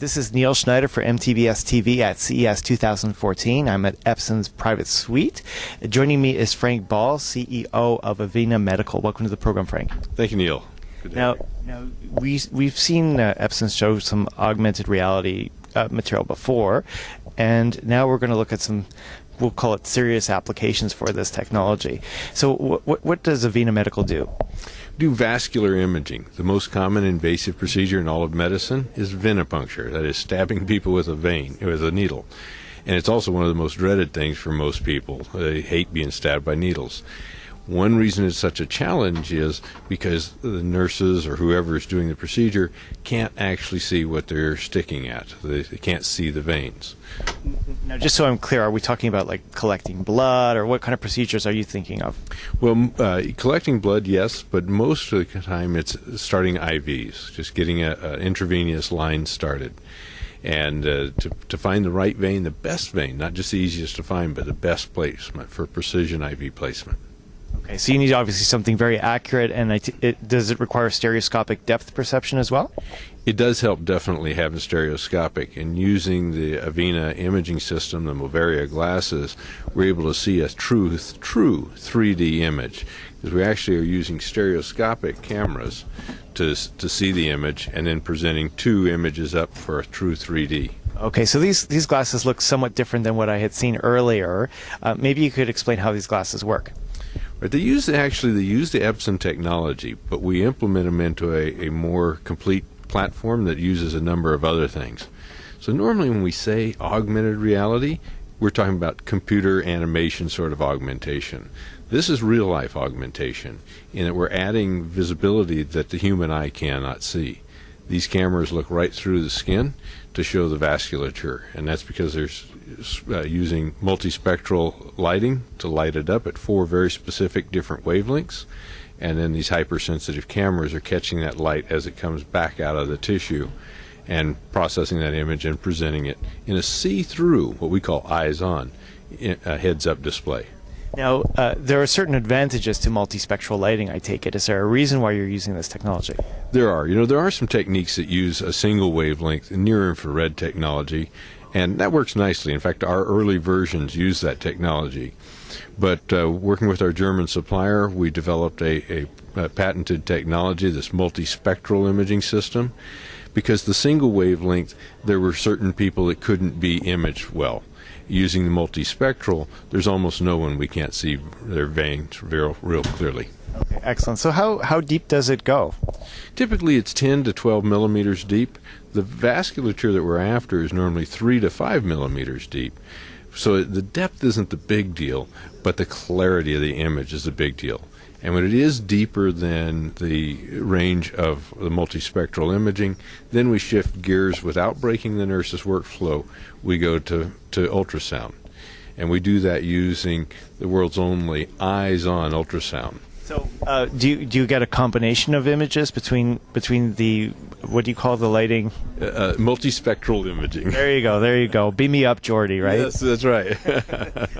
This is Neil Schneider for MTBS-TV at CES 2014. I'm at Epson's private suite. Joining me is Frank Ball, CEO of Evena Medical. Welcome to the program, Frank. Thank you, Neil. Good day. Now we've seen Epson show some augmented reality material before, and now we're going to look at some, we'll call it serious applications for this technology. So what does Evena Medical do? Do vascular imaging. The most common invasive procedure in all of medicine is venipuncture, that is stabbing people with a vein, with a needle. And it's also one of the most dreaded things for most people. They hate being stabbed by needles. One reason it's such a challenge is because the nurses or whoever is doing the procedure can't actually see what they're sticking at. They can't see the veins. Now, just so I'm clear, are we talking about like collecting blood, or what kind of procedures are you thinking of? Well, collecting blood, yes, but most of the time it's starting IVs, just getting an intravenous line started. And to find the right vein, the best vein, not just the easiest to find, but the best placement for precision IV placement. Okay, so you need obviously something very accurate, and does it require stereoscopic depth perception as well? It does help definitely having stereoscopic, and using the Evena imaging system, the Moverio AR Glasses, we're able to see a true 3D image, because we actually are using stereoscopic cameras to see the image and then presenting two images up for a true 3D. Okay, so these glasses look somewhat different than what I had seen earlier. Maybe you could explain how these glasses work. Right, they use the Epson technology, but we implement them into a more complete platform that uses a number of other things. So normally when we say augmented reality, we're talking about computer animation sort of augmentation. This is real-life augmentation in that we're adding visibility that the human eye cannot see. These cameras look right through the skin to show the vasculature, and that's because they're using multispectral lighting to light it up at 4 very specific different wavelengths, and then these hypersensitive cameras are catching that light as it comes back out of the tissue and processing that image and presenting it in a see-through, what we call eyes-on, heads-up display. Now, there are certain advantages to multispectral lighting, I take it. Is there a reason why you're using this technology? There are. There are some techniques that use a single wavelength near-infrared technology, and that works nicely. In fact, our early versions use that technology. But working with our German supplier, we developed a patented technology, this multispectral imaging system, because the single wavelength, there were certain people that couldn't be imaged well. Using the multispectral, there's almost no one we can't see their veins real clearly. Okay, excellent. So how deep does it go? Typically it's 10 to 12 millimeters deep. The vasculature that we're after is normally 3 to 5 millimeters deep. So the depth isn't the big deal, but the clarity of the image is the big deal. And when it is deeper than the range of the multispectral imaging, then we shift gears without breaking the nurse's workflow. We go to ultrasound. And we do that using the world's only eyes-on ultrasound. So do you get a combination of images between the, what do you call the lighting? Multispectral imaging. There you go. Beam me up, Jordy, right? Yes, that's right.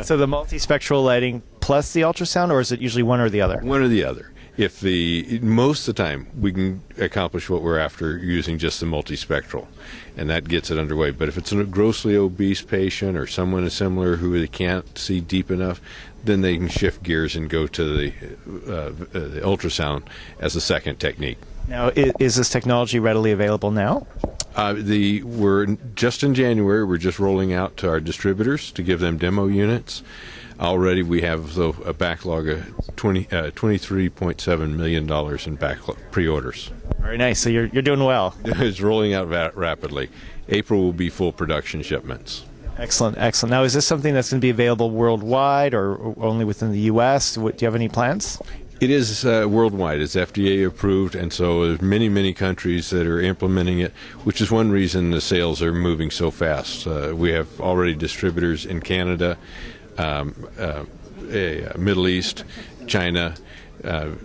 So the multispectral lighting plus the ultrasound, or is it usually one or the other? One or the other. Most of the time we can accomplish what we're after using just the multispectral, and that gets it underway. But if it's a grossly obese patient or someone similar who they can't see deep enough, then they can shift gears and go to the ultrasound as a second technique. Now, is this technology readily available now? We're just in January. We're just rolling out to our distributors to give them demo units. Already we have a backlog of $23.7 million in backlog pre-orders. Very nice. So you're doing well. It's rolling out rapidly. April will be full production shipments. Excellent. Now, is this something that's going to be available worldwide or only within the U.S.? Do you have any plans? It is worldwide. It's FDA approved, and so there's many countries that are implementing it, which is one reason the sales are moving so fast. We have already distributors in Canada, Middle East, China,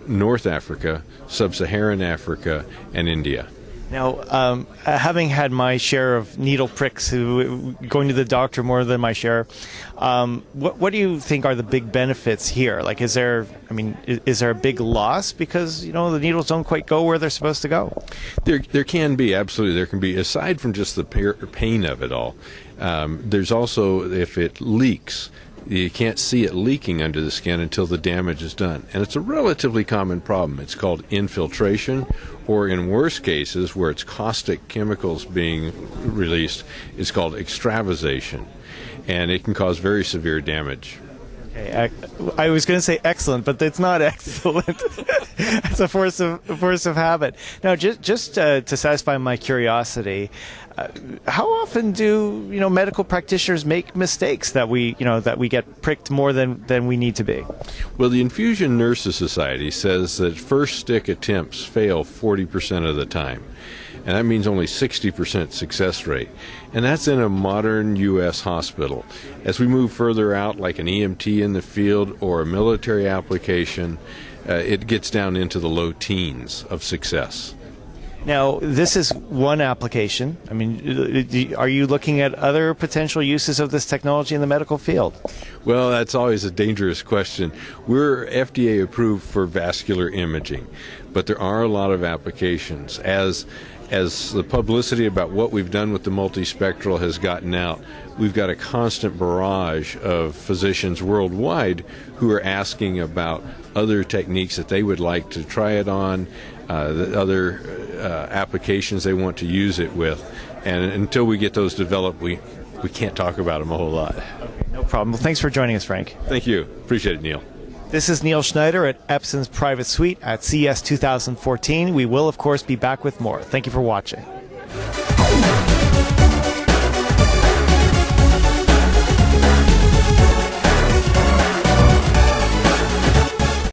North Africa, Sub-Saharan Africa, and India. Now, having had my share of needle pricks, going to the doctor more than my share, what do you think are the big benefits here? Like, is there a big loss because, the needles don't quite go where they're supposed to go? There can be, absolutely. There can be, aside from just the pain of it all, there's also, if it leaks, you can't see it leaking under the skin until the damage is done. And it's a relatively common problem. It's called infiltration, or in worse cases, where it's caustic chemicals being released, it's called extravasation. And it can cause very severe damage. Okay, I was going to say excellent, but it's not excellent. It's a force of habit. Now, just to satisfy my curiosity, how often do medical practitioners make mistakes that we get pricked more than we need to be? Well, the Infusion Nurses Society says that first stick attempts fail 40% of the time. And that means only 60% success rate. And that's in a modern U.S. hospital. As we move further out, like an EMT in the field or a military application, it gets down into the low teens of success. Now, this is one application. Are you looking at other potential uses of this technology in the medical field? Well, that's always a dangerous question. We're FDA approved for vascular imaging, but there are a lot of applications. As the publicity about what we've done with the multispectral has gotten out, we've got a constant barrage of physicians worldwide who are asking about other techniques that they would like to try it on, the other applications they want to use it with. And until we get those developed, we can't talk about them a whole lot. Okay, no problem. Well, thanks for joining us, Frank. Thank you. Appreciate it, Neil. This is Neil Schneider at Epson's Private Suite at CES 2014. We will, of course, be back with more. Thank you for watching.